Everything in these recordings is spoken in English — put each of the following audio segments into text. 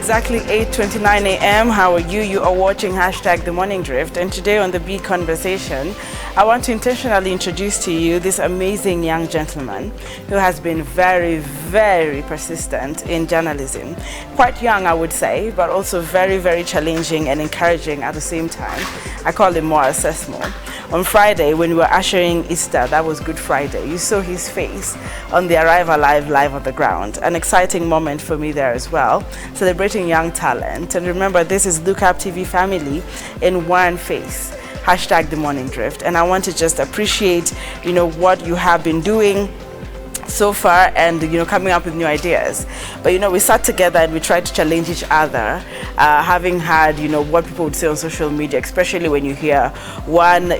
exactly 8:29 a.m. How are you? You are watching #The Morning Drift, and today on the Big Conversation, I want to intentionally introduce to you this amazing young gentleman who has been very, very persistent in journalism. Quite young, I would say, but also very, very challenging and encouraging at the same time. I call him more Sesmoh. On Friday, when we were ushering Easter, that was Good Friday, you saw his face on the Arrive Alive live on the ground. An exciting moment for me there as well, celebrating young talent. And remember, this is Look Up TV family in one face. #The Morning Drift. And I want to just appreciate, what you have been doing so far and, coming up with new ideas. But, we sat together and we tried to challenge each other, having had, what people would say on social media, especially when you hear one,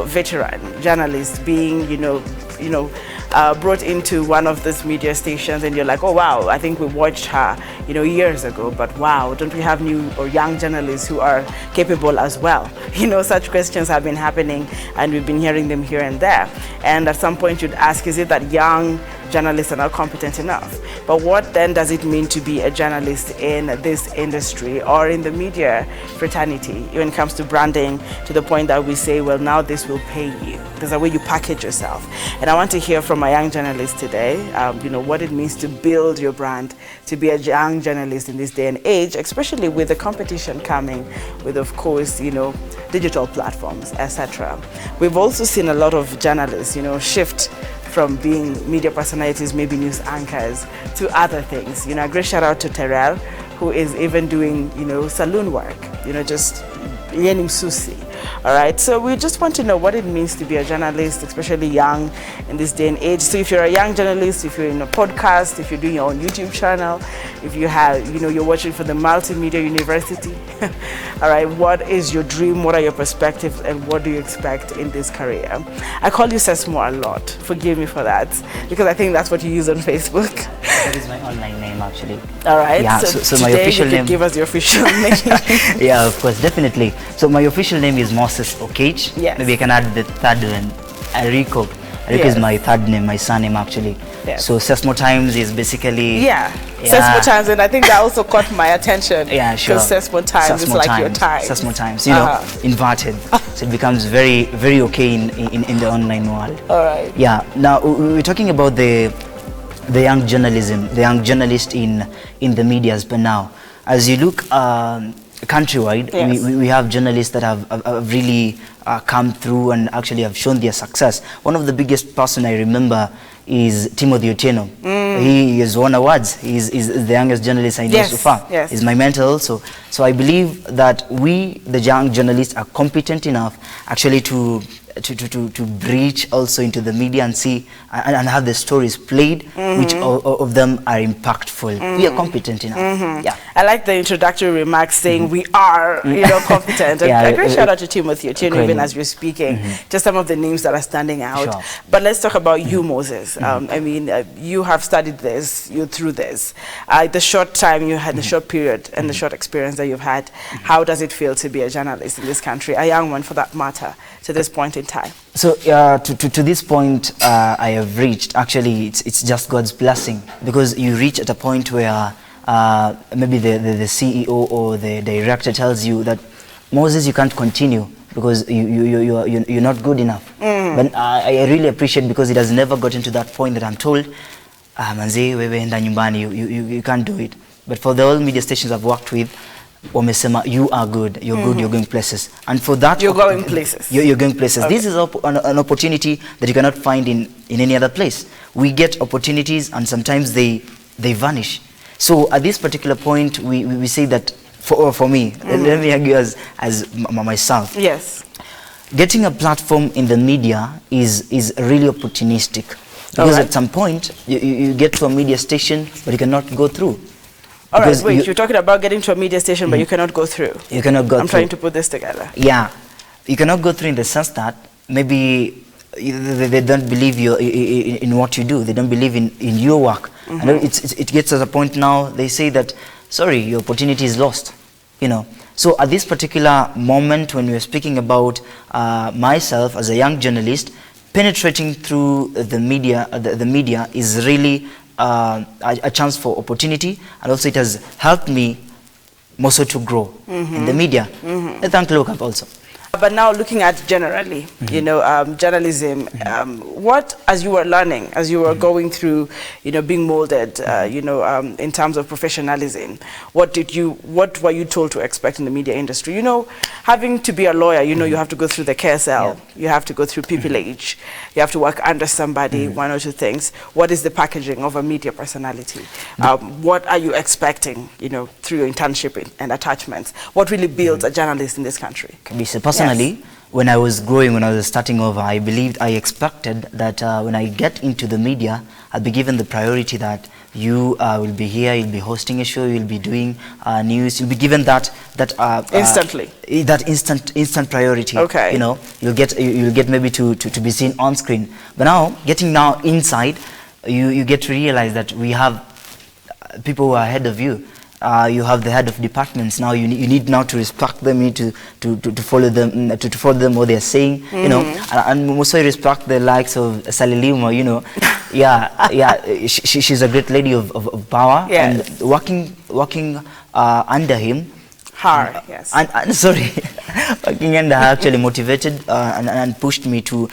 veteran journalist being, brought into one of these media stations, and you're like, oh wow, I think we watched her, years ago, but wow, don't we have new or young journalists who are capable as well? Such questions have been happening, and we've been hearing them here and there. And at some point you'd ask, is it that young journalists are not competent enough? But what then does it mean to be a journalist in this industry or in the media fraternity when it comes to branding, to the point that we say, well, now this will pay you? There's a way you package yourself. And I want to hear from my young journalist today, what it means to build your brand, to be a young journalist in this day and age, especially with the competition coming with, of course, digital platforms, etc. We've also seen a lot of journalists, shift from being media personalities, maybe news anchors, to other things. A great shout out to Terrell, who is even doing, saloon work, just yenim susi. All right, so we just want to know what it means to be a journalist, especially young in this day and age. So if you're a young journalist, if you're in a podcast, if you're doing your own YouTube channel, if you have, you're watching for the Multimedia University, all right, what is your dream? What are your perspectives? And what do you expect in this career? I call you Sesmoh a lot. Forgive me for that, because I think that's what you use on Facebook. That is my online name, actually. All right. Yeah, so my official name. Give us your official name. Yeah, of course, definitely. So my official name is Okech. Yes. Maybe I can add the third one, Rico. Rico is my third name, my surname actually. Yes. So Sesmoh Times is basically... Sesmoh Times, and I think that also caught my attention. Yeah, sure. Because Sesmoh Times is like your time. Sesmoh Times, inverted. So it becomes very, very okay in the online world. All right. Yeah, now we're talking about the young journalism, the young journalist in the medias. But now, as you look countrywide, yes, we have journalists that have really come through and actually have shown their success. One of the biggest person I remember is Timothy Otieno. He has won awards. He's the youngest journalist I know so far. Yes. He's my mentor also. So I believe that we, the young journalists, are competent enough actually to breach also into the media and see and have the stories played, which of them are impactful. We are competent enough. Yeah. I like the introductory remarks saying we are, competent. Yeah, a great shout out to Timothy Otieno, even as you're speaking. Just some of the names that are standing out. Sure. But let's talk about you, Moses. I mean, you have studied this, you're through this. The short time you had, the short period and the short experience that you've had, how does it feel to be a journalist in this country, a young one for that matter, to this point in time? So to this point I have reached, actually it's just God's blessing, because you reach at a point where maybe the CEO or the director tells you that, Moses, you can't continue because you're not good enough. But I really appreciate, because it has never gotten to that point that I'm told, manzi wewe enda nyumbani, you can't do it. But for the old media stations I've worked with, wamesema you are good, you're good, you're going places. And for that, you're going places. You're going places. Okay. This is an opportunity that you cannot find in any other place. We get opportunities and sometimes they vanish. So at this particular point, we say that for me, let me argue as myself. Yes. Getting a platform in the media is really opportunistic. Because at some point, you get to a media station, but you cannot go through. All right, wait, you're talking about getting to a media station, but you cannot go through. You cannot go through. I'm trying to put this together. Yeah. You cannot go through in the sense that maybe they don't believe you in what you do. They don't believe in your work. And it gets to a point now, they say that, sorry, your opportunity is lost. So at this particular moment, when we're speaking about myself as a young journalist, penetrating through the media is really a chance for opportunity, and also it has helped me more so to grow in the media. Thank local also. But now looking at generally, you know, journalism, what, as you were learning, as you were going through, you know, being molded, you know, in terms of professionalism, what were you told to expect in the media industry? You know, having to be a lawyer, you know, you have to go through the KSL, you have to go through pupillage, you have to work under somebody, one or two things. What is the packaging of a media personality? What are you expecting, you know, through your internship and attachments? What really builds a journalist in this country? Personally, when I was growing, when I was starting over, I expected that when I get into the media, I'll be given the priority that you will be here, you'll be hosting a show, you'll be doing news, you'll be given that instantly, that instant priority. Okay. You know, you'll get maybe to be seen on screen. But now, getting now inside, you get to realize that we have people who are ahead of you. You have the head of departments now. You need now to respect them. You need to follow them, to follow them what they're saying. You know, and also respect the likes of Salilima. You know, she's a great lady of power, and working under him. Yes. And sorry, working under her actually motivated and pushed me to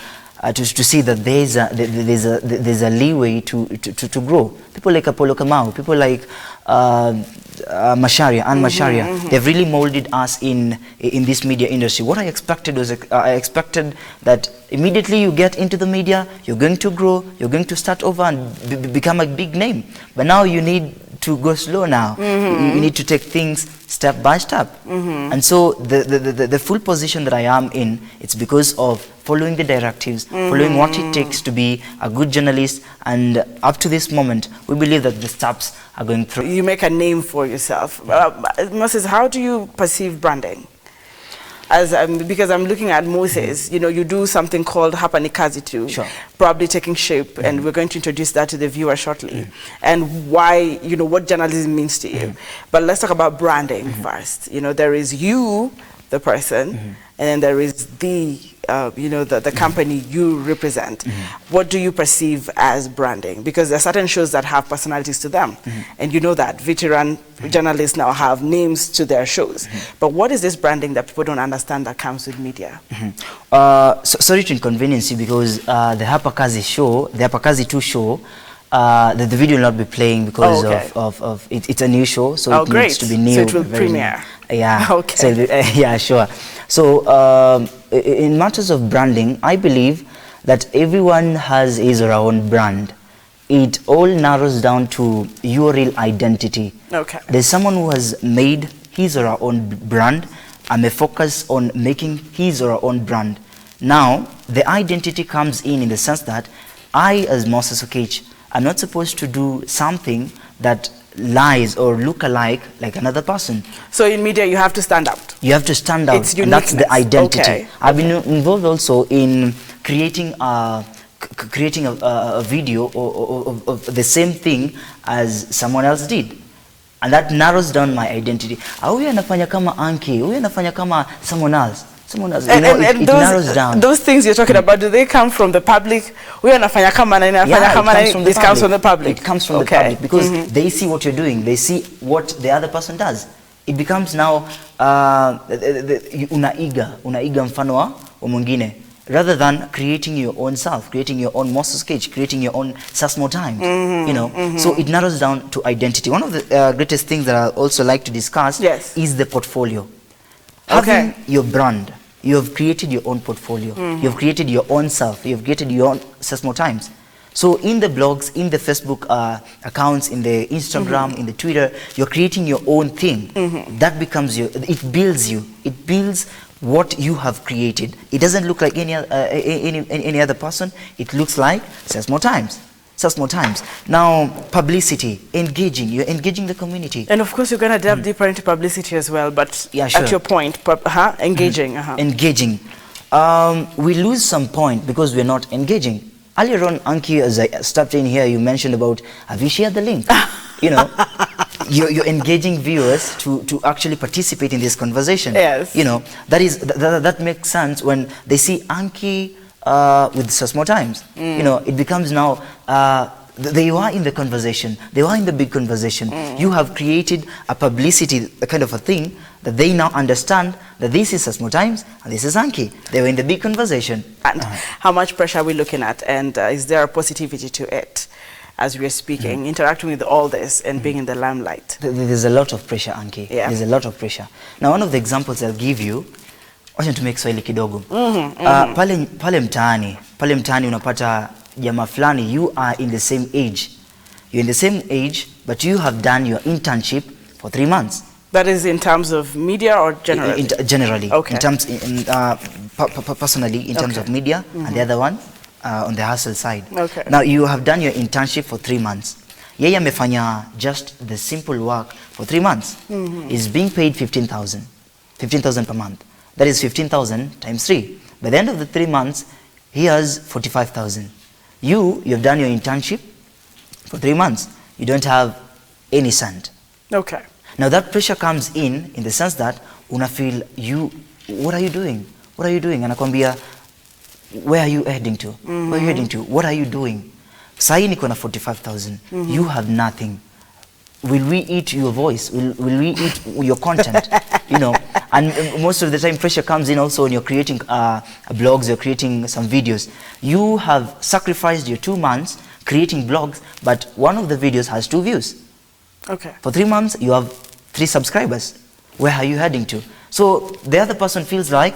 see that there's a leeway to grow. People like Apollo Kamau, people like Masharia, they've really molded us in this media industry. What I expected was I expected that immediately you get into the media, you're going to grow, you're going to start over and become a big name. But now you need to go slow now. You need to take things step by step. And so the full position that I am in, it's because of following the directives, following what it takes to be a good journalist, and up to this moment, we believe that the steps are going through. You make a name for yourself. Moses, how do you perceive branding? As because I'm looking at Moses, you know, you do something called Hapanikazi too, probably taking shape, and we're going to introduce that to the viewer shortly, and why, you know, what journalism means to you. But let's talk about branding first. You know, there is you, the person, and then there is the you know, the company you represent. What do you perceive as branding? Because there are certain shows that have personalities to them, and you know that veteran journalists now have names to their shows. But what is this branding that people don't understand that comes with media? Sorry to inconvenience you, because the Hapakazi 2 show, the video will not be playing because of it's a new show, so it needs to be new. So it will premiere. Yeah. Okay. So, yeah, sure. So in matters of branding, I believe that everyone has his or her own brand. It all narrows down to your real identity. Okay. There's someone who has made his or her own brand and may focus on making his or her own brand. Now, the identity comes in the sense that I, as Moses Okech, I'm not supposed to do something that lies or look alike like another person. So in media, you have to stand out. You have to stand out, It's and that's the identity. Okay. I've been involved also in creating a video of the same thing as someone else did, and that narrows down my identity. Huyu anafanya kama Ankie, huyu anafanya kama someone else. You know, it narrows down. Those things you're talking about, do they come from the public? It comes from the public. It comes from the public because they see what you're doing. They see what the other person does. It becomes now unaiga mfano wa mwingine, rather than creating your own self, creating your own Moses Okech, creating your own Sesmoh Times. You know, so it narrows down to identity. One of the greatest things that I also like to discuss is the portfolio. Having your brand, you have created your own portfolio. You have created your own self. You have created your own Sesmoh Times. So in the blogs, in the Facebook accounts, in the Instagram, in the Twitter, you're creating your own thing. That becomes it builds you. It builds what you have created. It doesn't look like any other person. It looks like Sesmoh Times. Sesmoh Times. Now, publicity, engaging. You're engaging the community. And of course, you're going to delve deeper into publicity as well. But at your point, engaging. Engaging. We lose some point because we're not engaging. Earlier on, Ankie, as I stepped in here, you mentioned about, have you shared the link? You know, you're engaging viewers to actually participate in this conversation. Yes. You know, that makes sense when they see Ankie with Sesmoh Times. You know, it becomes now They were in the conversation. They were in the big conversation. You have created a publicity, a kind of a thing that they now understand that this is Sesmoh Times and this is Ankie. They were in the big conversation. And how much pressure are we looking at? And is there a positivity to it as we're speaking, interacting with all this and being in the limelight? There's a lot of pressure, Ankie. Yeah. There's a lot of pressure. Now, one of the examples I'll give you, wacha tumie Kiswahili kidogo. Pale mtaani unapata jamaa fulani, you are in the same age. You're in the same age, but you have done your internship for 3 months. That is in terms of media or generally? Generally. Okay. In terms, personally, in terms of media, and the other one on the hustle side. Okay. Now, you have done your internship for 3 months. Yeye amefanya just the simple work for 3 months. He's being paid 15,000 per month. That is 15,000 times 3. By the end of the 3 months, he has 45,000. You have done your internship for 3 months. You don't have any cent. Okay. Now that pressure comes in the sense that una feel what are you doing? What are you doing? Anakwambia, where are you heading to? Where are you heading to? What are you doing? Sahi niko na 45,000. You have nothing. Will we eat your voice? Will we eat your content? You know, and most of the time pressure comes in also when you're creating blogs, you're creating some videos. You have sacrificed your 2 months creating blogs, but one of the videos has 2 views. Okay. For 3 months, you have 3 subscribers. Where are you heading to? So the other person feels like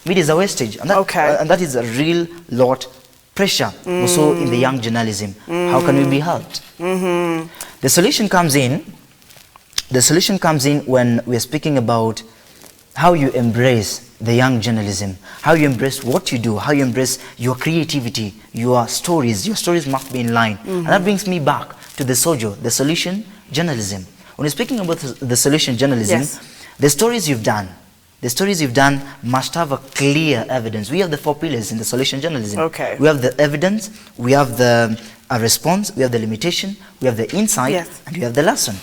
media is a wastage, and that is a real lot pressure also in the young journalism. How can we be helped? The solution comes in when we're speaking about how you embrace the young journalism, how you embrace what you do, how you embrace your creativity, your stories must be in line. And that brings me back to the SOJO, the solution journalism. When we're speaking about the solution journalism, the stories you've done must have a clear evidence. We have the 4 pillars in the solution journalism. Okay. We have the evidence, we have the response, we have the limitation, we have the insight, and we have the lesson.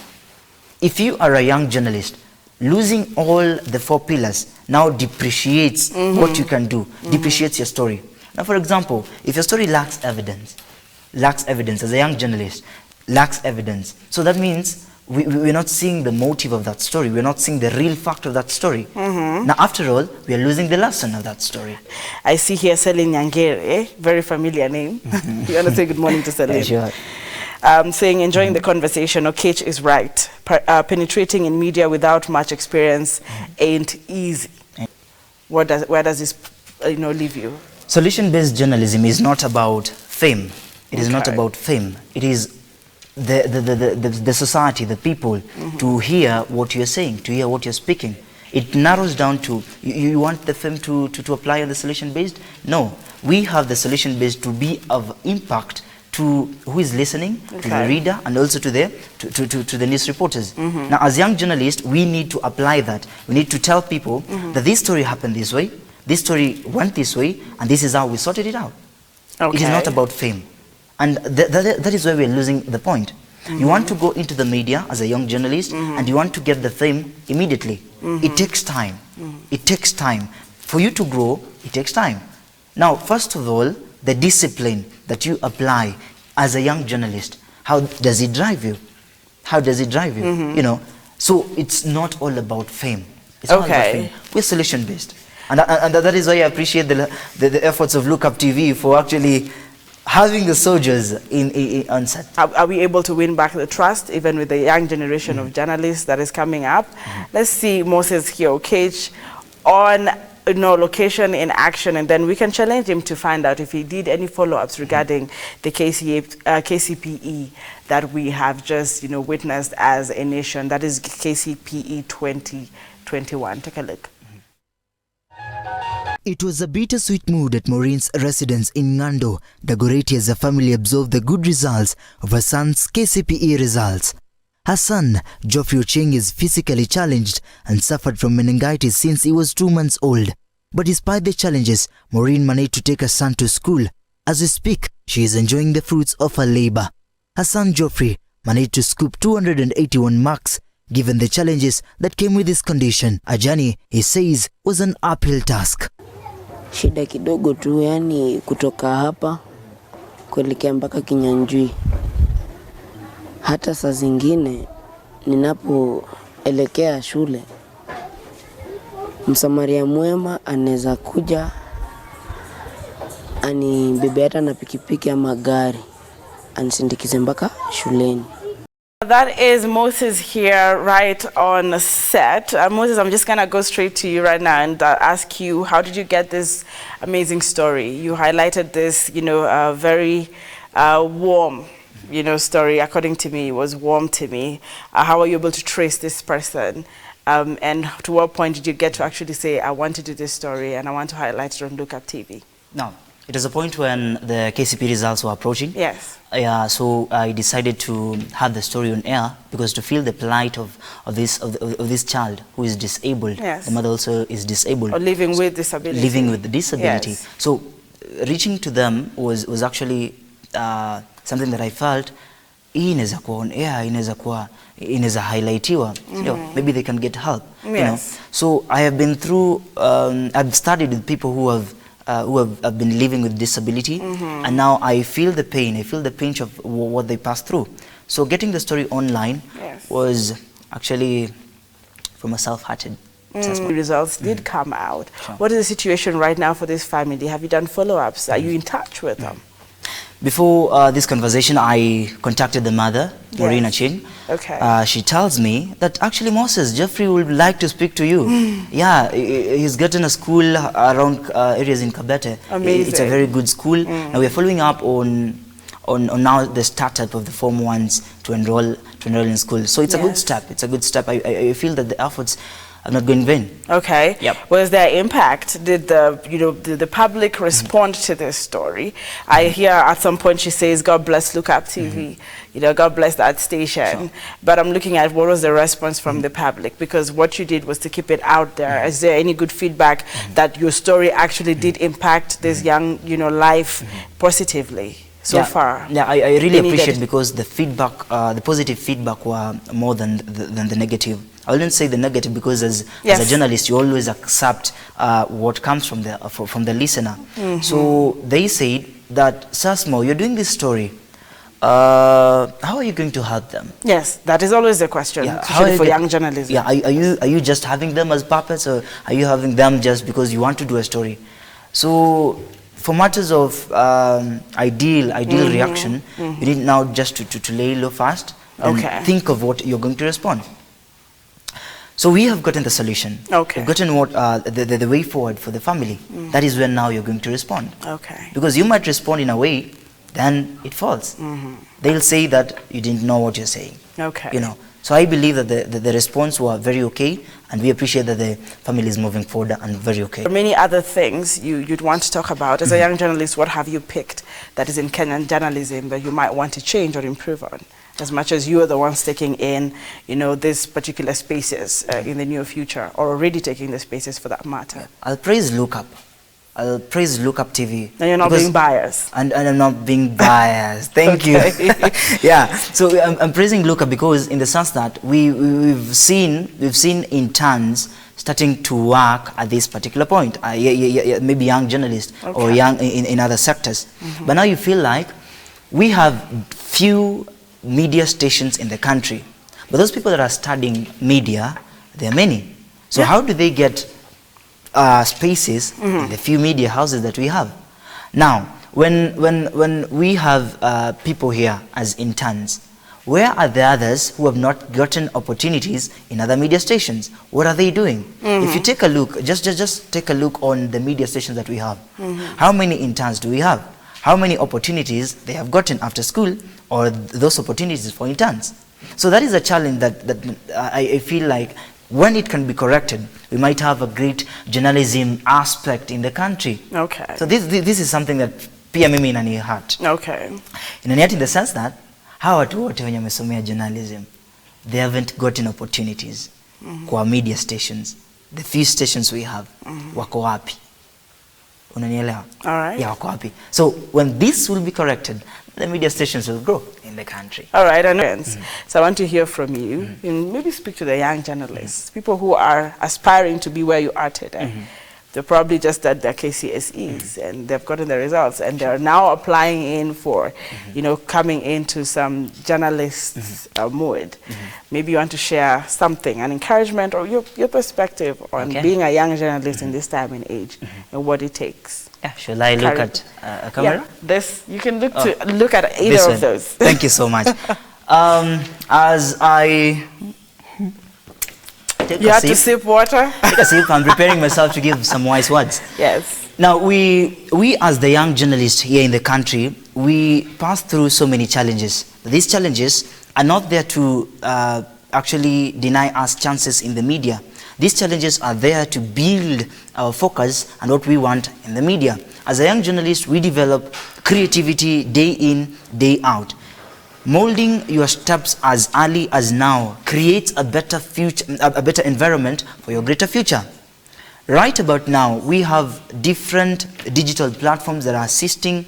If you are a young journalist, losing all the 4 pillars now depreciates what you can do, depreciates your story. Now, for example, if your story lacks evidence as a young journalist, lacks evidence, so that means we're not seeing the motive of that story. We're not seeing the real fact of that story. Now, after all, we are losing the lesson of that story. I see here Celine Nyangere, very familiar name. You want to say good morning to Celine? Sure. Saying, enjoying the conversation. Okech is right. Penetrating in media without much experience ain't easy. Where does this leave you? Solution-based journalism is not about fame. It is not about fame. It is the society, the people, to hear what you're saying, to hear what you're speaking. It narrows down to, you want the fame to apply on the solution-based? No. We have the solution-based to be of impact to who is listening, to the reader, and also to the news reporters. Now, as young journalists, we need to apply that. We need to tell people that this story happened this way, this story went this way, and this is how we sorted it out. It is not about fame. And that is where we're losing the point. You want to go into the media as a young journalist, and you want to get the fame immediately. It takes time. It takes time. For you to grow, it takes time. Now, first of all, the discipline that you apply as a young journalist, how does it drive you? How does it drive you? You know, so it's not all about fame. It's not about fame. We're solution-based. And that is why I appreciate the efforts of Look Up TV for actually having the soldiers on set. Are we able to win back the trust, even with the young generation of journalists that is coming up? Let's see Moses here, Okech, on location in action, and then we can challenge him to find out if he did any follow-ups regarding the KCPE that we have just witnessed as a nation. That is KCPE 2021. Take a look. It was a bittersweet mood at Maureen's residence in Ngando, Dagoretti, as the family observed the good results of her son's KCPE results. Her son, Geoffrey Ocheng, is physically challenged and suffered from meningitis since he was 2 months old. But despite the challenges, Maureen managed to take her son to school. As we speak, she is enjoying the fruits of her labor. Her son, Geoffrey, managed to scoop 281 marks, given the challenges that came with his condition. A journey, he says, was an uphill task. Shida kidogo tu, yani kutoka hapa kuelekea mpaka Kinyanjui Hata saa zingine ninapoelekea shule, msamaria mwema anaweza kuja anibebe hata na pikipiki ama gari anisindikize mpaka shuleni. That is Moses here right on set. Moses, I'm just going to go straight to you right now and ask you, how did you get this amazing story? You highlighted this, you know, very warm, you know, story. According to me, it was warm to me. How were you able to trace this person? And to what point did you get to actually say, I want to do this story and I want to highlight it on Look Up TV? No. It was a point when the KCPE results were approaching. Yes. Yeah, so I decided to have the story on air because to feel the plight of this child who is disabled. Yes. The mother also is disabled. Or living with disability. Living with the disability. Yes. So reaching to them was actually something that I felt inaweza kuwa on air, inaweza highlightiwa. You know, maybe they can get help. Yes. You know? So I have been through, I've studied with people who have been living with disability, and now I feel the pain. I feel the pinch of what they passed through. So getting the story online was actually from a self-hearted assessment. Results did come out. Sure. What is the situation right now for this family? Have you done follow-ups? Are you in touch with them? Before this conversation, I contacted the mother, Maureen Acheng. Okay. She tells me that actually Moses, Jeffrey would like to speak to you. Yeah, he's gotten a school around areas in Kabete. Amazing. It's a very good school. And we're following up on now the startup of the Form 1s to enroll in school. So it's a good step. It's a good step. I feel that the efforts are not going in vain. Okay. Yep. Was there impact? Did the public respond to this story? I hear at some point she says, "God bless Look Up TV." You know, God bless that station. Sure. But I'm looking at what was the response from the public, because what you did was to keep it out there. Is there any good feedback that your story actually did impact this young, you know, life positively so far? Yeah, I really appreciate, because the feedback, the positive feedback were more than the negative. I wouldn't say the negative, because as a journalist, you always accept what comes from the listener. So they said that, Sesmoh, you're doing this story. How are you going to help them? Yes, that is always the question, especially for young journalism. Yeah, are you just having them as puppets, or are you having them just because you want to do a story? So for matters of ideal reaction, you need now just to lay low fast and think of what you're going to respond. So we have gotten the solution. Okay. We've gotten what the way forward for the family. That is when now you're going to respond. Okay. Because you might respond in a way, then it falls. They'll say that you didn't know what you're saying. Okay. You know. So I believe that the response were very okay, and we appreciate that the family is moving forward and very okay. There are many other things you'd want to talk about. As a young journalist, what have you picked that is in Kenyan journalism that you might want to change or improve on? As much as you are the ones taking in, you know, these particular spaces in the near future, or already taking the spaces for that matter. I'll praise Look Up. I'll praise Look Up TV. And you're not being biased. And I'm not being biased. Thank you. Yeah. So I'm praising Look Up because, in the sense that we've seen interns starting to work at this particular point. Maybe young journalists or young in other sectors. But now you feel like we have few media stations in the country, but those people that are studying media, there are many. So how do they get spaces in the few media houses that we have? Now, when we have people here as interns, where are the others who have not gotten opportunities in other media stations? What are they doing? If you take a look, just take a look on the media stations that we have. How many interns do we have? How many opportunities they have gotten after school, or those opportunities for interns? So that is a challenge that I feel like, when it can be corrected, we might have a great journalism aspect in the country. Okay. So this is something that pia mimi inanihat. Okay. Inanihat in the sense that hawa watu wote wenye wamesomea journalism, they haven't gotten opportunities kwa media stations. The few stations we have, wako wapi? Unanielewa? All right. Yeah, wako wapi? So when this will be corrected, the media stations will grow in the country. All right, so I want to hear from you, and maybe speak to the young journalists, people who are aspiring to be where you are today. They probably just did their KCSEs and they've gotten the results, and they're now applying in for, you know, coming into some journalist mode. Maybe you want to share something, an encouragement or your perspective on being a young journalist in this time and age and what it takes. Yeah, shall I look at a camera? Yeah, this, you can look at either of those. Thank you so much. As I take you a have sip, to sip water. take a sip, I'm preparing myself to give some wise words. Yes. Now, we as the young journalists here in the country, we pass through so many challenges. These challenges are not there to actually deny us chances in the media. These challenges are there to build our focus and what we want in the media. As a young journalist, we develop creativity day in, day out. Molding your steps as early as now creates a better future, a better environment for your greater future. Right about now, we have different digital platforms that are assisting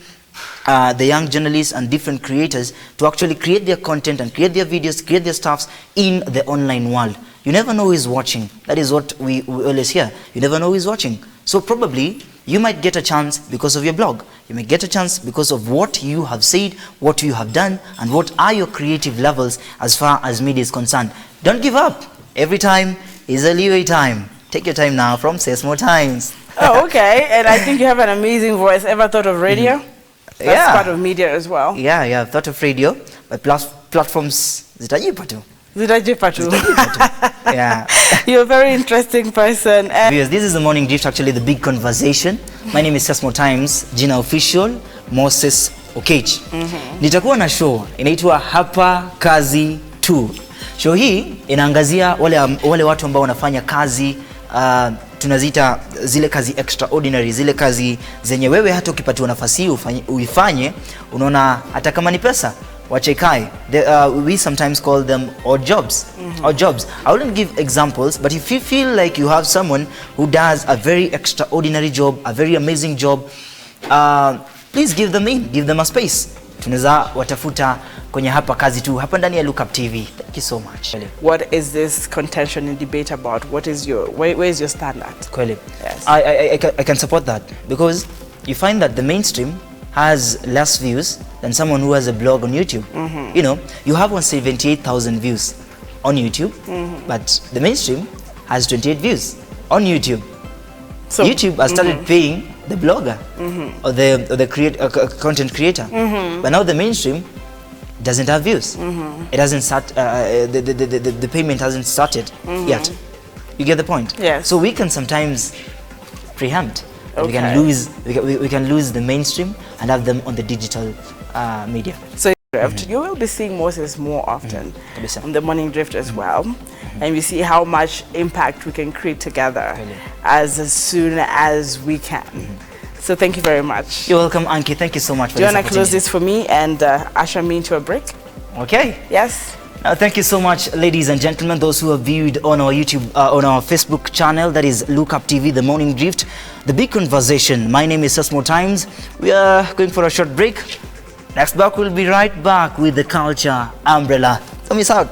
the young journalists and different creators to actually create their content and create their videos, create their stuffs in the online world. You never know who is watching. That is what we always hear. You never know who is watching. So probably you might get a chance because of your blog. You may get a chance because of what you have said, what you have done, and what are your creative levels as far as media is concerned. Don't give up. Every time is a leeway time. Take your time now from Sesmoh Times. Oh, okay. And I think you have an amazing voice. Ever thought of radio? That's part of media as well. Yeah, I've thought of radio, but platforms zitajipa tu. Zitajipa tu. Yeah. You're a very interesting person. Yes, this is the Morning Drift, actually the big conversation. My name is Sesmoh Times, jina official, Moses Okech. Nitakuwa na show, inaitwa Hapa Kazi 2. Show hii inaangazia wale watu ambao wanafanya kazi, tunazita zile kazi extraordinary, zile kazi zenye wewe hata ukipatiwa nafasi uifanye, unaona hata kama ni pesa wacha ikae. We sometimes call them odd jobs. Odd jobs. I wouldn't give examples, but if you feel like you have someone who does a very extraordinary job, a very amazing job, please give them a space. Tunaweza watafuta kwenye Hapa Kazi 2 hapa ndani ya Look Up TV. Thank you so much. What is this contention and debate about? What is where is your stand at? Kweli. Yes. I can support that, because you find that the mainstream has less views than someone who has a blog on YouTube. You know, you have 178,000 views on YouTube, but the mainstream has 28 views on YouTube. So YouTube has started paying the blogger or the content creator, but now the mainstream doesn't have views. It hasn't start. The payment hasn't started yet. You get the point? Yes. So we can sometimes preempt. Okay. We can lose the mainstream and have them on the digital media. So you will be seeing Moses more often on the Morning Drift as well, and we see how much impact we can create together as soon as we can. So thank you very much. You're welcome, Ankie. Thank you so much for this. Do you want to close this for me and usher me into a break? Okay. Yes. Thank you so much, ladies and gentlemen, those who have viewed on our YouTube, on our Facebook channel, that is Look Up TV, The Morning Drift, The Big Conversation. My name is Sesmoh Times. We are going for a short break. Next back, we'll be right back with the Culture Umbrella. So miss out.